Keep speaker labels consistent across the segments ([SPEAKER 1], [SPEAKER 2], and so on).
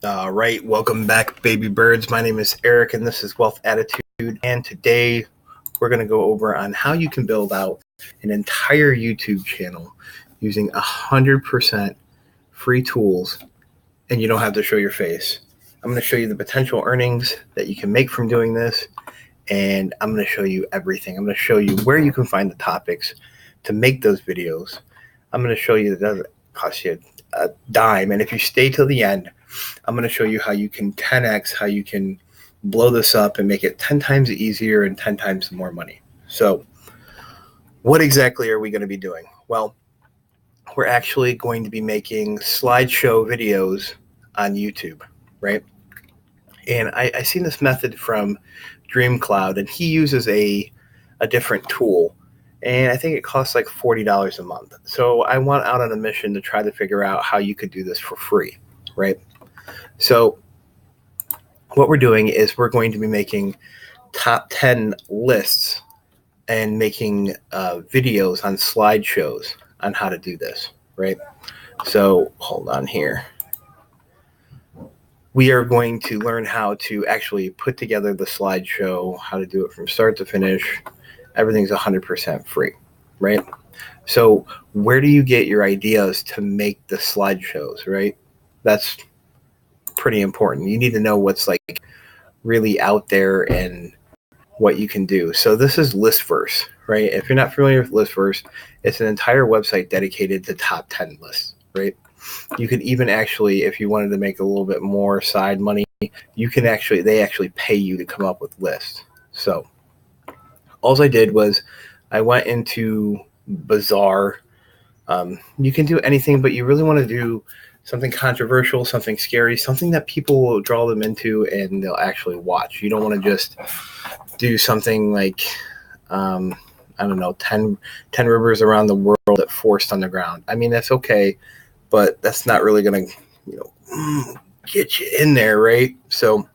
[SPEAKER 1] All right, welcome back, baby birds. My name is Eric, and this is Wealth Attitude. And today we're going to go over on how you can build out an entire YouTube channel using 100% free tools, and you don't have to show your face. I'm going to show you the potential earnings that you can make from doing this, and I'm going to show you everything. I'm going to show you where you can find the topics to make those videos. I'm going to show you that it doesn't cost you a dime, and if you stay till the end, I'm going to show you how you can 10x, how you can blow this up and make it 10 times easier and 10 times more money. So what exactly are we going to be doing? Well, we're actually going to be making slideshow videos on YouTube, right? And I seen this method from DreamCloud, and he uses a different tool, and I think it costs like $40 a month. So I went out on a mission to try to figure out how you could do this for free, right? So what we're doing is we're going to be making top 10 lists and making videos on slideshows on how to do this, right? So hold on here. We are going to learn how to actually put together the slideshow, how to do it from start to finish. Everything's 100% free, right? So where do you get your ideas to make the slideshows, right? That's pretty important. You need to know what's like really out there and what you can do. So this is Listverse, right? If you're not familiar with Listverse, it's an entire website dedicated to top 10 lists, right? You could even actually, if you wanted to make a little bit more side money, you can actually, they actually pay you to come up with lists. So all I did was I went into Bazaar. You can do anything, but you really want to do something controversial, something scary, something that people will draw them into and they'll actually watch. You don't want to just do something like, I don't know, 10 rivers around the world at Forced Underground. I mean, that's okay, but that's not really going to, get you in there, right? So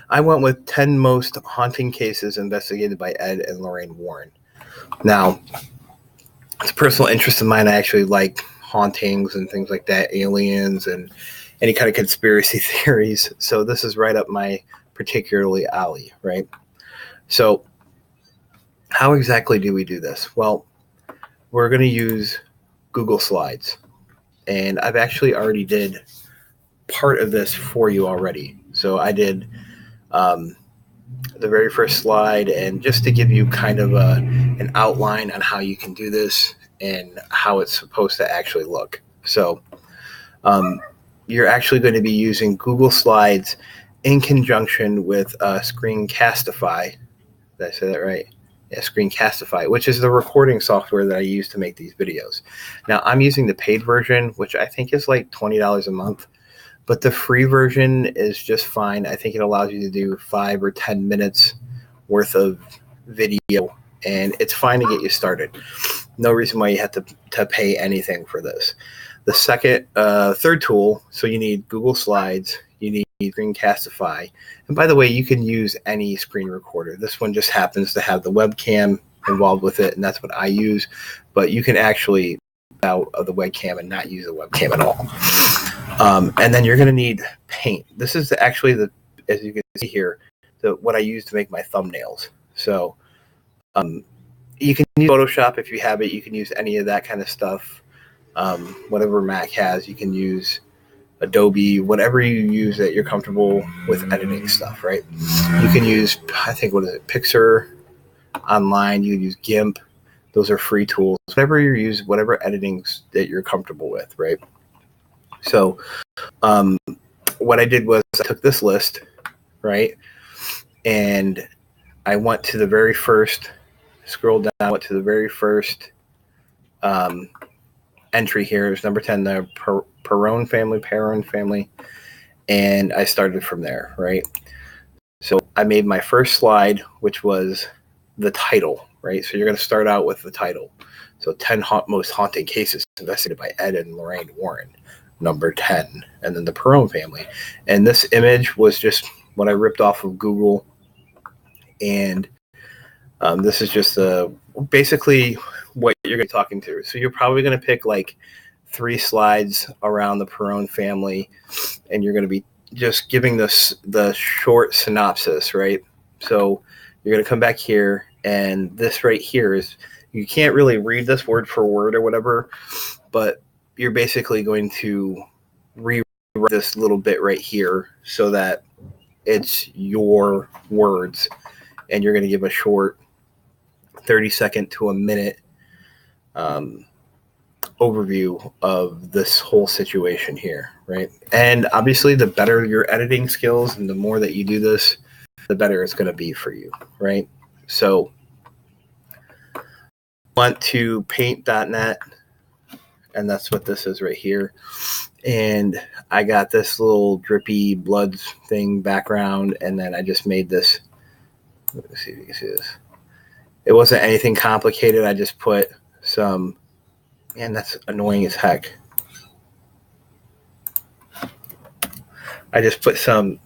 [SPEAKER 1] I went with 10 most haunting cases investigated by Ed and Lorraine Warren. Now, it's a personal interest of mine. I actually like hauntings and things like that, aliens and any kind of conspiracy theories. So this is right up my particularly alley, right? So how exactly do we do this? Well, we're going to use Google Slides. And I've actually already did part of this for you already. So I did the very first slide, and just to give you kind of an outline on how you can do this and how it's supposed to actually look. So you're actually going to be using Google Slides in conjunction with Screencastify. Did I say that right? Yeah, Screencastify, which is the recording software that I use to make these videos. Now, I'm using the paid version, which I think is like $20 a month, but the free version is just fine. I think it allows you to do 5 or 10 minutes worth of video, and it's fine to get you started. No reason why you have to pay anything for this. The third tool, so you need Google Slides, you need Screencastify, and by the way, you can use any screen recorder. This one just happens to have the webcam involved with it, and that's what I use, but you can actually out of the webcam and not use the webcam at all. And then you're going to need paint. This is actually as you can see here, what I use to make my thumbnails. So you can use Photoshop if you have it. You can use any of that kind of stuff. Whatever Mac has, you can use Adobe, whatever you use that you're comfortable with editing stuff, right? You can use, I think, Pixar online. You can use GIMP. Those are free tools. Whatever you use, whatever editing that you're comfortable with, right? So what I did was I took this list, right, and I went to the very first, scroll down, went to the very first entry here. It's number 10, the Perron family, and I started from there, right? So I made my first slide, which was the title, right? So you're going to start out with the title. So 10 most haunting cases investigated by Ed and Lorraine Warren, number 10, and then the Perron family. And this image was just what I ripped off of Google, and this is just basically what you're going to be talking to. So you're probably going to pick like 3 slides around the Perone family, and you're going to be just giving the short synopsis, right? So you're going to come back here, and this right here is, you can't really read this word for word or whatever, but you're basically going to rewrite this little bit right here so that it's your words, and you're going to give a short 30-second to a minute overview of this whole situation here, right? And obviously, the better your editing skills and the more that you do this, the better it's going to be for you, right? So, want to paint.net, and that's what this is right here. And I got this little drippy blood thing background, and then I just made this. Let's see if you can see this. It wasn't anything complicated. I just put some, man, that's annoying as heck. I just put some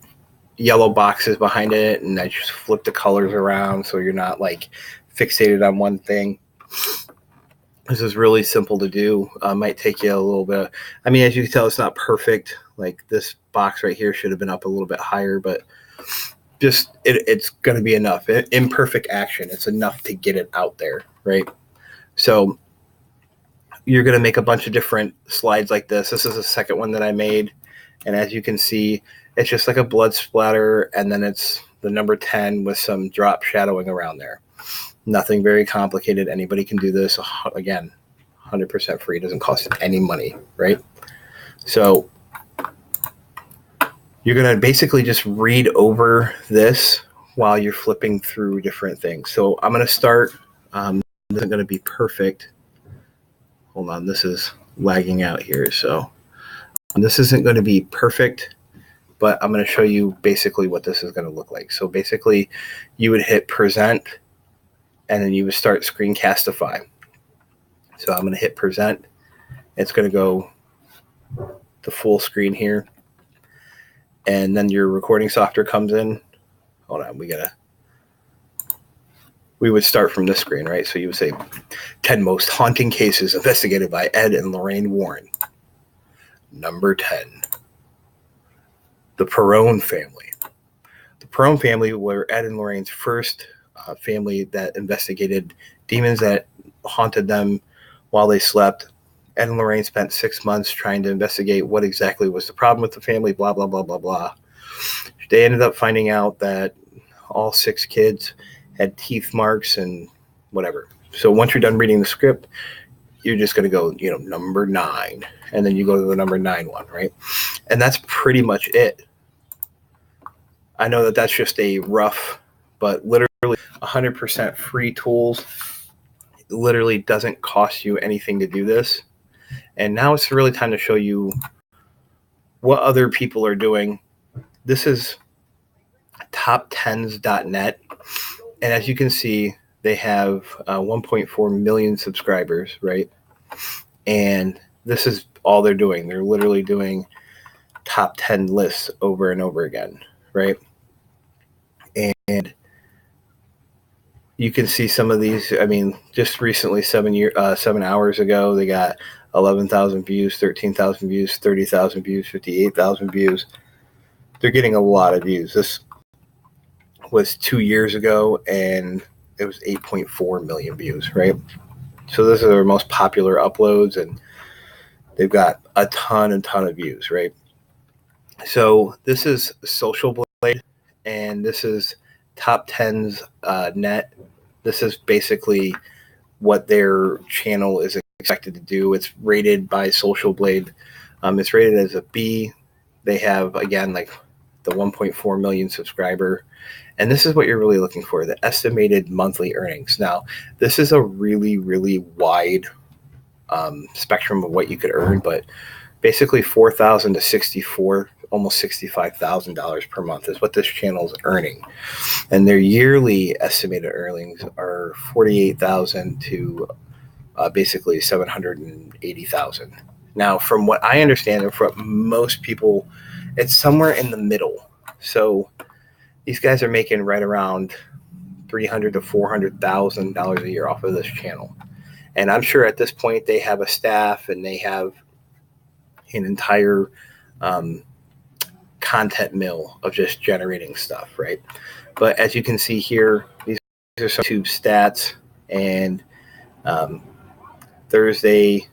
[SPEAKER 1] yellow boxes behind it, and I just flip the colors around so you're not like fixated on one thing. This is really simple to do. Might take you a little bit. I mean, as you can tell, it's not perfect. Like this box right here should have been up a little bit higher, but just it's going to be enough. Imperfect action. It's enough to get it out there, right? So you're going to make a bunch of different slides like this. This is the second one that I made. And as you can see, it's just like a blood splatter, and then it's the number 10 with some drop shadowing around there. Nothing very complicated. Anybody can do this. Again, 100% free. It doesn't cost any money, right? So you're going to basically just read over this while you're flipping through different things. So I'm going to start. This isn't going to be perfect. Hold on. This is lagging out here. So this isn't going to be perfect, but I'm going to show you basically what this is going to look like. So basically, you would hit present, and then you would start Screencastify. So I'm going to hit present. It's going to go to full screen here. And then your recording software comes in. Hold on, we would start from this screen, right? So you would say 10 most haunting cases investigated by Ed and Lorraine Warren. Number 10, the Perone family. The Perone family were Ed and Lorraine's first family that investigated demons that haunted them while they slept. Ed and Lorraine spent 6 months trying to investigate what exactly was the problem with the family, blah, blah, blah, blah, blah. They ended up finding out that all 6 kids had teeth marks and whatever. So once you're done reading the script, you're just going to go, number 9. And then you go to the number 9 one, right? And that's pretty much it. I know that that's just a rough, but literally 100% free tools. It literally doesn't cost you anything to do this. And now it's really time to show you what other people are doing. This is top10s.net. And as you can see, they have 1.4 million subscribers, right? And this is all they're doing. They're literally doing top 10 lists over and over again, right? And you can see some of these. I mean, just recently, 7 hours ago, they got 11,000 views, 13,000 views, 30,000 views, 58,000 views. They're getting a lot of views. This was 2 years ago, and it was 8.4 million views, right? So those are their most popular uploads, and they've got a ton of views, right? So this is Social Blade, and this is Top 10s net. This is basically what their channel is expected to do. It's rated by Social Blade. It's rated as a B. They have, again, like the 1.4 million subscriber. And this is what you're really looking for, the estimated monthly earnings. Now, this is a really, really wide spectrum of what you could earn, but basically $4,000 to $64,000, almost $65,000 per month is what this channel is earning. And their yearly estimated earnings are $48,000 to basically $780,000. Now, from what I understand, and from most people, it's somewhere in the middle. So these guys are making right around $300,000 to $400,000 a year off of this channel. And I'm sure at this point they have a staff and they have an entire content mill of just generating stuff, right? But as you can see here, these are some YouTube stats, and Thursday,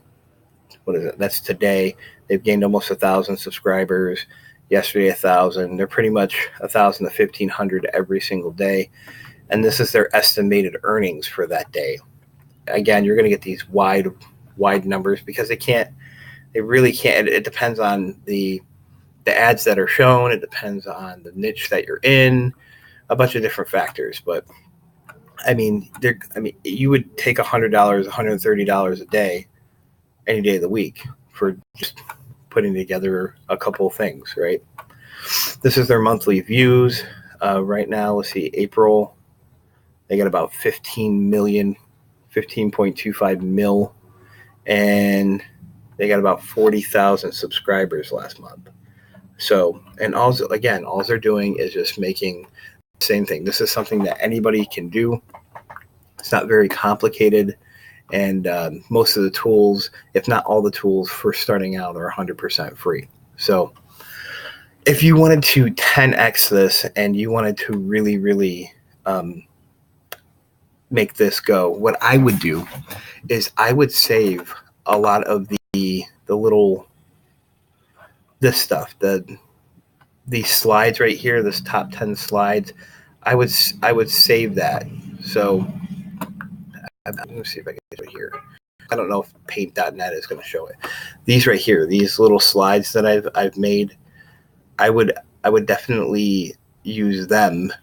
[SPEAKER 1] what is it? That's today. They've gained almost 1,000 subscribers. Yesterday, 1,000. They're pretty much 1,000 to 1,500 every single day, and this is their estimated earnings for that day. Again, you're going to get these wide numbers because they really can't. It depends on the ads that are shown. It depends on the niche that you're in, a bunch of different factors. But I mean, you would take $100, $130 a day, any day of the week, for just putting together a couple of things, right? This is their monthly views. Right now, let's see, April, they got about 15 million, 15.25 mil, and they got about 40,000 subscribers last month. So, and also, again, all they're doing is just making the same thing. This is something that anybody can do. It's not very complicated. And most of the tools, if not all the tools for starting out, are 100% free. So if you wanted to 10x this and you wanted to really, really make this go, what I would do is I would save a lot of the little, this stuff, these slides right here, this top 10 slides, I would save that. So let me see if I can get it here. I don't know if paint.net is going to show it. These right here, these little slides that I've made, I would definitely use them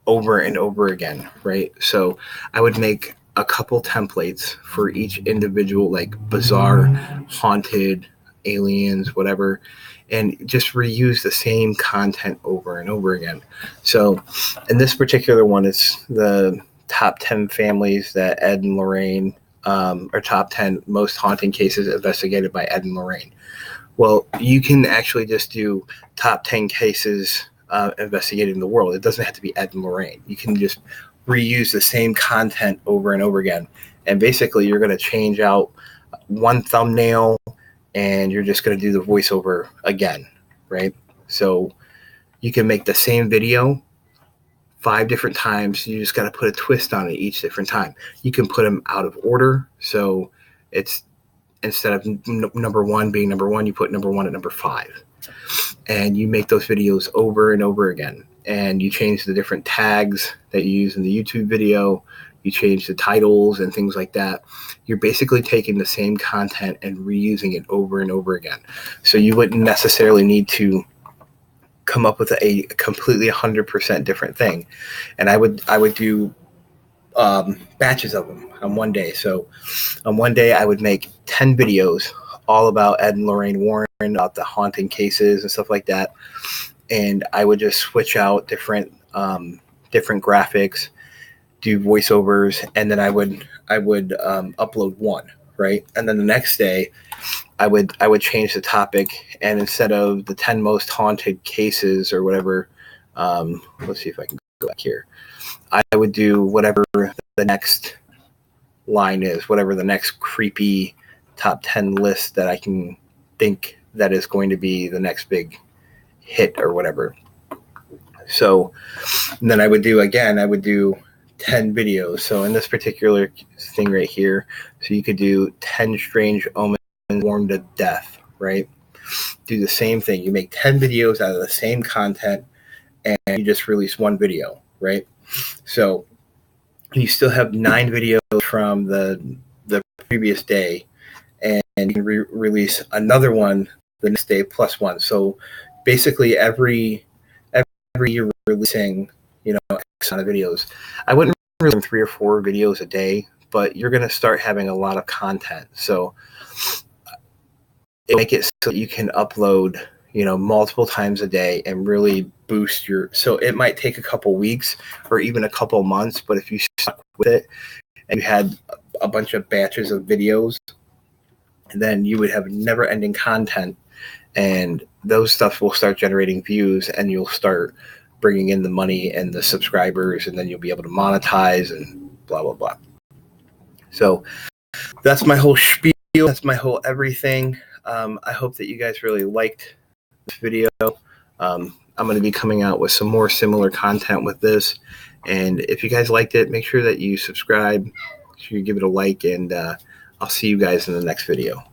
[SPEAKER 1] over and over again, right? So I would make a couple templates for each individual, like bizarre, haunted, aliens, whatever, and just reuse the same content over and over again. So in this particular one, it's the top 10 families that Ed and Lorraine, or top 10 most haunting cases investigated by Ed and Lorraine. Well, you can actually just do top 10 cases investigated in the world. It doesn't have to be Ed and Lorraine. You can just reuse the same content over and over again. And basically, you're going to change out one thumbnail, and you're just going to do the voiceover again, right? So you can make the same video 5 different times. You just got to put a twist on it each different time. You can put them out of order. So it's, instead of number 1 being number 1, you put number 1 at number 5. And you make those videos over and over again. And you change the different tags that you use in the YouTube video. You change the titles and things like that. You're basically taking the same content and reusing it over and over again. So you wouldn't necessarily need to come up with a completely 100% different thing. And I would do batches of them on one day. So on one day, I would make 10 videos all about Ed and Lorraine Warren, about the haunting cases and stuff like that. And I would just switch out different graphics, do voiceovers, and then I would upload one, right? And then the next day, I would change the topic, and instead of the 10 most haunted cases or whatever, let's see if I can go back here. I would do whatever the next line is, whatever the next creepy top 10 list that I can think that is going to be the next big hit or whatever. So then I would do 10 videos. So in this particular thing right here, so you could do 10 strange omens warmed to death, right? Do the same thing. You make 10 videos out of the same content, and you just release one video, right? So you still have 9 videos from the previous day, and you can release another one the next day plus one. So basically every year releasing, X amount of videos. I wouldn't release 3 or 4 videos a day, but you're going to start having a lot of content. So make it so that you can upload, multiple times a day and really boost so it might take a couple weeks or even a couple months, but if you stuck with it and you had a bunch of batches of videos, then you would have never ending content, and those stuff will start generating views, and you'll start bringing in the money and the subscribers, and then you'll be able to monetize and blah, blah, blah. So that's my whole spiel. That's my whole everything. I hope that you guys really liked this video. I'm going to be coming out with some more similar content with this. And if you guys liked it, make sure that you subscribe, make sure you give it a like, and I'll see you guys in the next video.